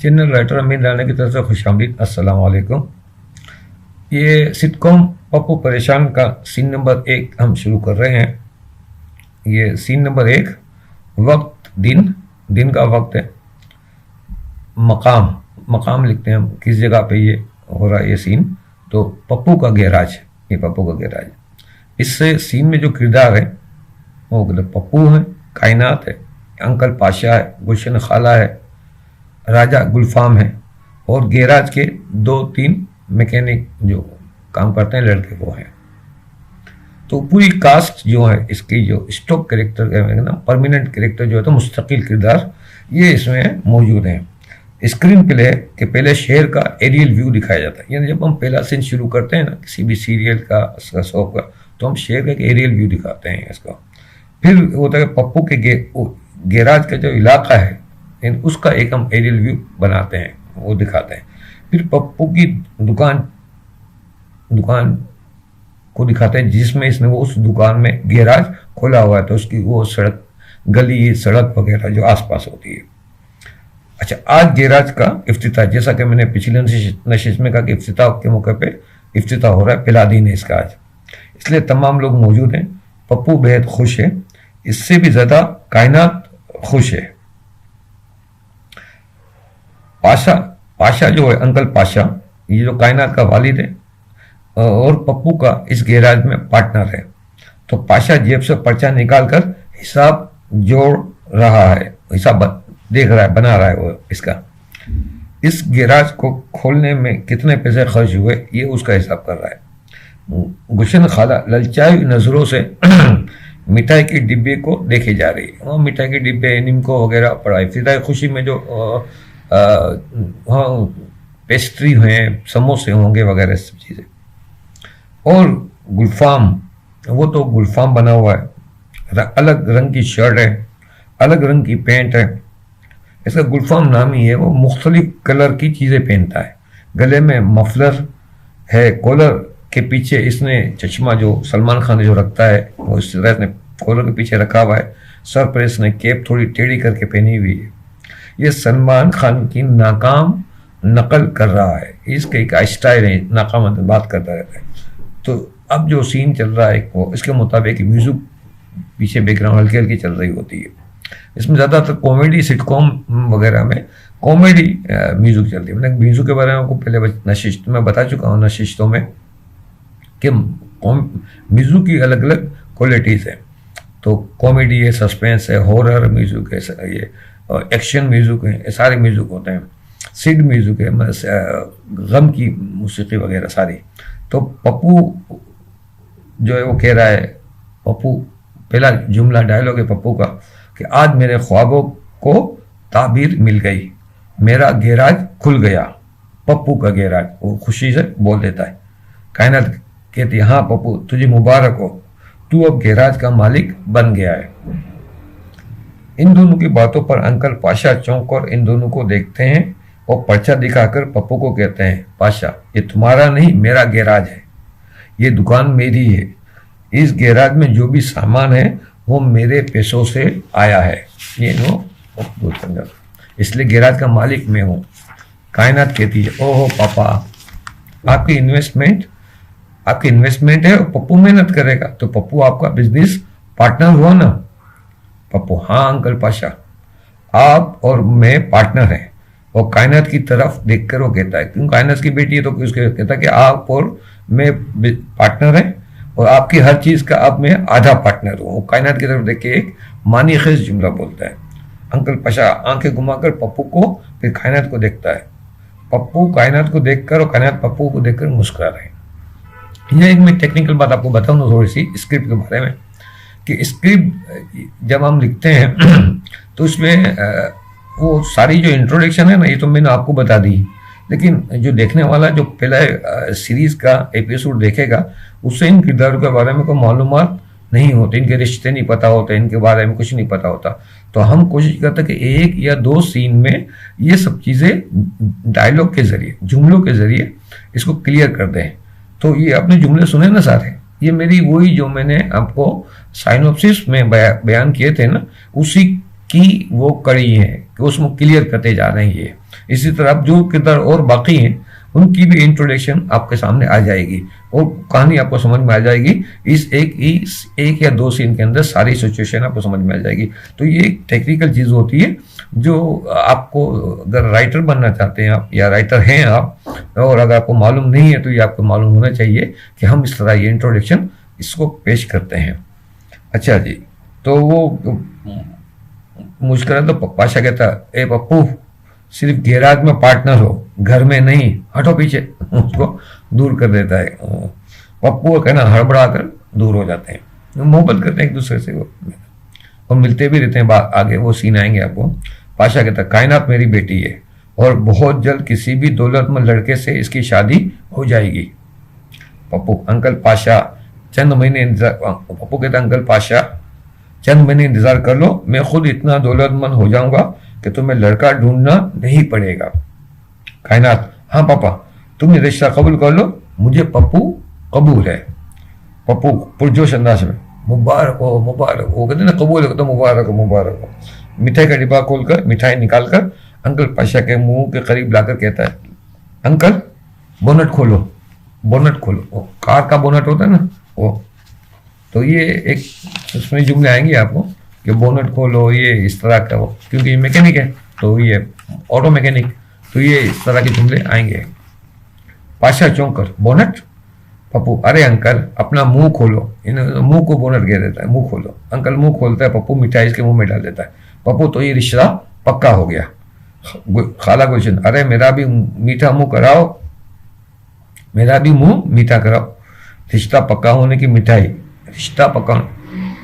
General writer अमीन राना की तरफ से खुशामदीद। अस्सलाम वालेकुम। ये सिटकॉम पप्पू परेशान का सीन नंबर 1 हम शुरू कर रहे हैं। ये सीन नंबर 1, वक्त दिन का वक्त है। मकाम लिखते हैं हम, किस जगह पे ये हो रहा है ये सीन। तो पप्पू का गैराज, ये पप्पू का गैराज। इस सीन में जो किरदार है वो पप्पू है, कायनात है, अंकल पाशा है, गुलशन खाला है, राजा गुलफाम है और गैराज के 2-3 मैकेनिक जो काम करते हैं लड़के वो हैं। तो पूरी कास्ट जो है इसकी, जो स्टॉक कैरेक्टर ना, परमानेंट कैरेक्टर जो है तो मुस्तकिल किरदार ये इसमें मौजूद हैं। स्क्रीन प्ले के पहले शहर का एरियल व्यू दिखाया जाता है। यानी जब हम पहला सीन शुरू करते हैं ना किसी भी सीरियल का शो का, तो हम शहर का एक एरियल व्यू दिखाते हैं इसका। फिर होता है पप्पू के गैराज का जो इलाका है उसका एक हम एरियल व्यू बनाते हैं, वो दिखाते हैं। फिर पप्पू की दुकान को दिखाते हैं जिसमें इसने वो उस दुकान में गैराज खोला हुआ है, तो उसकी वो सड़क, गली, सड़क वगैरह जो आसपास होती है। अच्छा, आज गैराज का इफ्तिताह, जैसा कि मैंने पिछले नशिश में कहा कि इफ्तिताह के मौके पे इफ्तिताह हो रहा है, पहला दिन है इसका आज, इसलिए तमाम लोग मौजूद हैं। पप्पू बेहद खुश है, इससे भी ज्यादा कायनात खुश है। पाशा जो है, अंकल पाशा, ये जो कायनात का वालिद है और पप्पू का इस गैराज में पार्टनर है। तो पाशा जेब से पर्चा निकालकर हिसाब जोड़ रहा है, हिसाब देख रहा है, बना रहा है वो इसका। इस गैराज को खोलने में कितने पैसे खर्च हुए ये उसका हिसाब कर रहा है। गुलशन खाला ललचाई नजरों से मिठाई के डिब्बे को देखे जा रही है। मिठाई के डिब्बे, निमको वगैरह पड़ा है। फिर खुशी में जो पेस्ट्री हैं, समोसे होंगे वगैरह सब चीज़ें। और गुलफाम, वो तो गुलफाम बना हुआ है, अलग रंग की शर्ट है, अलग रंग की पैंट है। इसका गुलफाम नाम ही है, वो मुख्तलिफ कलर की चीज़ें पहनता है। गले में मफलर है, कॉलर के पीछे इसने चश्मा जो सलमान खान ने जो रखता है वो इस तरह इसने कॉलर के पीछे रखा हुआ है। सर पर इसने कैप थोड़ी टेढ़ी करके पहनी हुई है। ये सलमान खान की नाकाम नकल कर रहा है, इसके एक स्टाइल है, नाकाम बात करता रहता है। तो अब जो सीन चल रहा है वो इसके मुताबिक म्यूजिक पीछे बैकग्राउंड हल्की हल्की चल रही होती है। इसमें ज़्यादातर कॉमेडी, सिटकॉम वगैरह में कॉमेडी म्यूजिक चलती है। मैंने म्यूजिक के बारे में आपको पहले नशिश में बता चुका हूँ, नशिशों में, कि म्यूजिक की अलग अलग क्वालिटीज़ हैं। तो कॉमेडी है, सस्पेंस है, हॉरर म्यूजिक है, ये एक्शन म्यूजिक है, सारे म्यूजिक होते हैं। सिड म्यूजिक है, गम की मौसीकी वगैरह सारी। तो पप्पू जो है वो कह रहा है, पप्पू पहला जुमला डायलॉग है पप्पू का कि आज मेरे ख्वाबों को ताबीर मिल गई, मेरा गैराज खुल गया। पप्पू का गैराज, वो खुशी से बोल देता है। कायनात कहती है, हाँ पप्पू तुझे मुबारक हो, तू अब गैराज का मालिक बन गया है। इन दोनों की बातों पर अंकल पाशा चौंक और इन दोनों को देखते हैं और पर्चा दिखाकर पप्पू को कहते हैं, पाशा ये तुम्हारा नहीं मेरा गैराज है, ये दुकान मेरी है, इस गैराज में जो भी सामान है वो मेरे पैसों से आया है, ये नो इसलिए गैराज का मालिक मैं हूँ। कायनात कहती है, ओहो पापा आपकी इन्वेस्टमेंट है और पप्पू मेहनत करेगा, तो पप्पू आपका बिजनेस पार्टनर हुआ ना। पप्पू, हाँ अंकल पाशा, आप और मैं पार्टनर हैं। और कायनात की तरफ देखकर वो कहता है, क्यों कायनात की बेटी है तो उसके कहता है कि आप और मैं पार्टनर हैं और आपकी हर चीज का अब मैं आधा पार्टनर हूँ। कायनात की तरफ देख के एक मानी खेज जुमला बोलता है। अंकल पाशा आंखें घुमाकर पप्पू को फिर कायनात को देखता है। पप्पू कायनात को देखकर और कायनात पप्पू को देखकर मुस्कुरा रहे हैं। यह एक मैं टेक्निकल बात आपको बताऊँ थोड़ी सी स्क्रिप्ट के बारे में, कि स्क्रिप्ट जब हम लिखते हैं तो उसमें वो सारी जो इंट्रोडक्शन है ना, ये तो मैंने आपको बता दी, लेकिन जो देखने वाला जो पहला सीरीज का एपिसोड देखेगा उससे इन किरदारों के बारे में कोई मालूमात नहीं होते, इनके रिश्ते नहीं पता होते, इनके बारे में कुछ नहीं पता होता। तो हम कोशिश करते कि 1 या 2 सीन में ये सब चीज़ें डायलॉग के जरिए, जुमलों के जरिए इसको क्लियर कर दें। तो ये आपने जुमले सुने ना सारे, ये मेरी वही जो मैंने आपको साइनोप्सिस में बयान किए थे ना, उसी की वो कड़ी है कि उसमें क्लियर करते जा रहे हैं। ये इसी तरह अब जो किरदार और बाकी हैं उनकी भी इंट्रोडक्शन आपके सामने आ जाएगी और कहानी आपको समझ में आ जाएगी। इस एक या दो सीन के अंदर सारी सिचुएशन आपको समझ में आ जाएगी। तो ये एक टेक्निकल चीज़ होती है जो आपको, अगर राइटर बनना चाहते हैं आप या राइटर हैं आप और अगर आपको मालूम नहीं है तो ये आपको मालूम होना चाहिए कि हम इस तरह ये इंट्रोडक्शन इसको पेश करते हैं। अच्छा जी, तो वो मुश्किल है तो पाशा कहता ए पप्पू सिर्फ गैराज में पार्टनर हो, घर में नहीं, हटो पीछे, उसको दूर कर देता है। पप्पू कहना हड़बड़ा कर दूर हो जाते हैं, मोहब्बत करते हैं एक दूसरे से वो और मिलते भी रहते हैं। आगे वो सीन आएंगे आपको। पाशा कहता कायनात मेरी बेटी है और बहुत जल्द किसी भी दौलतमंद लड़के से इसकी शादी हो जाएगी। पप्पू अंकल पाशा चंद महीने इंतजार, पप्पू कहता अंकल पाशा चंद महीने इंतजार कर लो, मैं खुद इतना दौलतमंद हो जाऊंगा कि तुम्हें लड़का ढूंढना नहीं पड़ेगा। कायनात हाँ पापा तुम रिश्ता कबूल कर लो, मुझे पप्पू कबूल है। पप्पू पुरजोश अंदाज में मुबारक हो मुबारक हो, कहते ना कबूल हो तो मुबारक हो मुबारक हो। मिठाई का डिब्बा खोलकर मिठाई निकालकर अंकल पाशा के मुंह के करीब लाकर कहता है अंकल बोनट खोलो, बोनट खोलो। वो कार का बोनट होता है ना वो, तो ये एक उसमें जुमले आएंगे आपको कि बोनट खोलो, ये इस तरह का वो, क्योंकि ये मैकेनिक है तो ये ऑटो मैकेनिक, तो ये इस तरह के जुमले आएंगे। पाशा चौंक कर बोनट। पप्पू अरे अंकल अपना मुंह खोलो, मुंह को बोनट कह देता है, मुंह खोलो। अंकल मुंह खोलता है, पप्पू मिठाई इसके मुंह में डाल देता है। पप्पू तो ये रिश्ता पक्का हो गया। खाला गुलशन अरे मेरा भी मीठा मुंह कराओ, मेरा भी मुंह मीठा कराओ। रिश्ता पक्का होने की मिठाई, रिश्ता पक्का।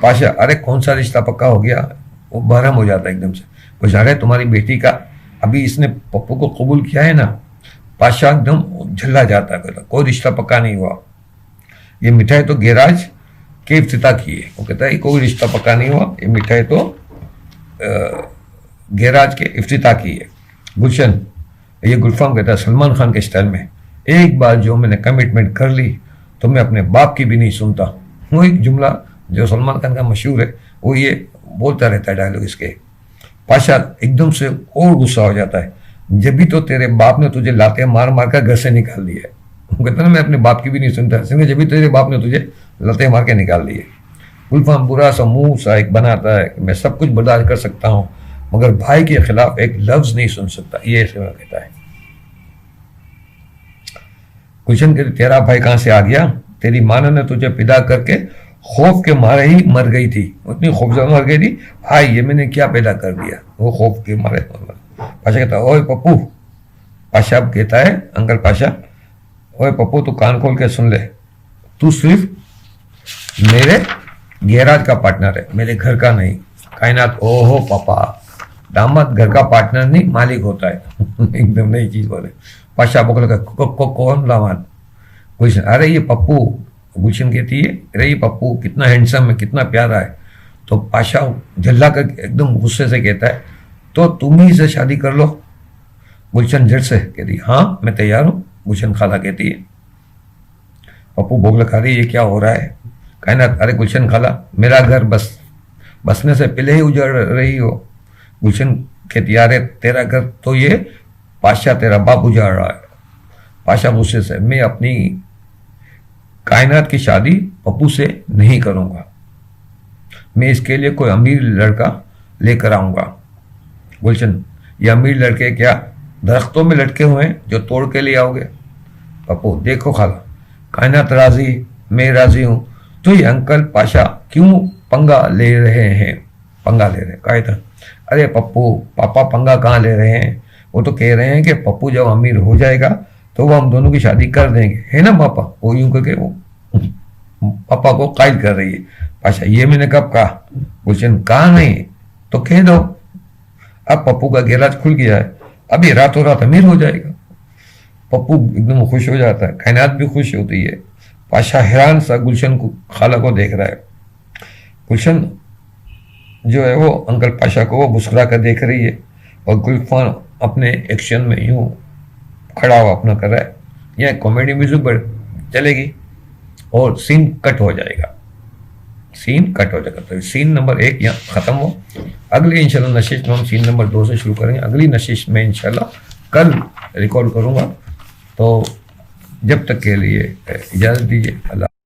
पाशा अरे कौन सा रिश्ता पक्का हो गया, वो बहरम हो जाता है एकदम से। कुछ अरे तुम्हारी बेटी का अभी इसने पप्पू को कबूल किया है ना। पाशा एकदम झल्ला जाता है, कहता कोई रिश्ता पक्का नहीं हुआ, ये मिठाई तो गैराज के इफ्तिताह की है। वो कहता है कोई रिश्ता पक्का नहीं हुआ, ये मिठाई तो गैराज के इफ्तिताह की है। गुलशन ये गुलफाम कहता है सलमान खान के स्टाइल में, एक बार जो मैंने कमिटमेंट कर ली तो मैं अपने बाप की भी नहीं सुनता। वो एक जुमला जो सलमान खान का मशहूर है, वो ये बोलता रहता है डायलॉग इसके। पाशा एकदम से और गुस्सा हो जाता है, जब भी तो तेरे बाप ने तुझे लाते मार मार कर घर से निकाल दिया है। वो कहता ना मैं अपने बाप की भी नहीं सुनता, जब भी तेरे बाप ने तुझे लाते मार के निकाल दिए। गुलफाम बुरा सा मुंह सा एक बनाता है, मैं सब कुछ बर्दाश्त कर सकता हूँ मगर भाई के खिलाफ एक लफ्ज नहीं सुन सकता, ये ऐसे कहता है। गुलशन कहते तेरा भाई कहां से आ गया, तेरी माँ ने तुझे पैदा करके खौफ के मारे ही मर गई थी, उतनी खौफजदा मर गई थी। भाई ये मैंने क्या पैदा कर दिया, वो खौफ के मारे। पाशा कहता ओए पप्पू। पाशा कहता है अंकल पाशा ओए पप्पू तू कान खोल के सुन ले, तू सिर्फ मेरे गैराज का पार्टनर है, मेरे घर का नहीं। कायनात ओहो पापा, दामाद घर का पार्टनर नहीं मालिक होता है। एकदम नई चीज बोले। पाशा बोल कौन दामाद। गुलशन अरे ये पप्पू। गुलशन कहती है अरे ये पप्पू कितना हैंडसम है, कितना प्यारा है। तो पाशा झल्ला कर एकदम गुस्से से कहता है तो तुम ही से शादी कर लो। गुलशन झट से कहती हाँ मैं तैयार हूं। गुलशन खाला कहती है। पप्पू बोगला खा रही ये क्या हो रहा है। कायनात अरे गुलशन खाला मेरा घर बसने से पहले ही उजड़ रही हो। गुलशन कहती अरे तेरा घर तो ये पाशा तेरा बाप उजाड़ रहा है। पाशा गुस्से से मैं अपनी कायनात की शादी पप्पू से नहीं करूंगा, मैं इसके लिए कोई अमीर लड़का लेकर आऊंगा। गुलशन ये अमीर लड़के क्या दरख्तों में लटके हुए हैं जो तोड़ के ले आओगे। पप्पू देखो खाला कायनात राजी, मैं राजी हूं, तो ये अंकल पाशा क्यों पंगा ले रहे हैं। पंगा ले रहे कायदा अरे पप्पू पापा पंगा कहाँ ले रहे हैं, वो तो कह रहे हैं कि पप्पू जब अमीर हो जाएगा तो वो हम दोनों की शादी कर देंगे, है ना पापा। वो यूं करके वो पापा को कायल कर रही है। पाशा ये मैंने कब कहा। गुलशन कहा नहीं तो कह दो, अब पप्पू का गैराज खुल गया है, अभी रातों रात अमीर हो जाएगा। पप्पू एकदम खुश हो जाता है, कायनात भी खुश होती है। पाशा हैरान सा गुलशन को खाला को देख रहा है। गुलशन जो है वो अंकल पाशा को वो मुस्कुरा कर देख रही है और गुलफान अपने एक्शन में यूं खड़ा हुआ अपना कर रहा है। यह कॉमेडी म्यूजिक पर चलेगी और सीन कट हो जाएगा, सीन कट हो जाएगा। तो सीन नंबर 1 यहाँ खत्म हो। अगली इंशाल्लाह नशिश में हम सीन नंबर 2 से शुरू करेंगे। अगली नशिश में इंशाल्लाह कल रिकॉर्ड करूँगा। तो जब तक के लिए इजाज़त दीजिए। अल्लाह।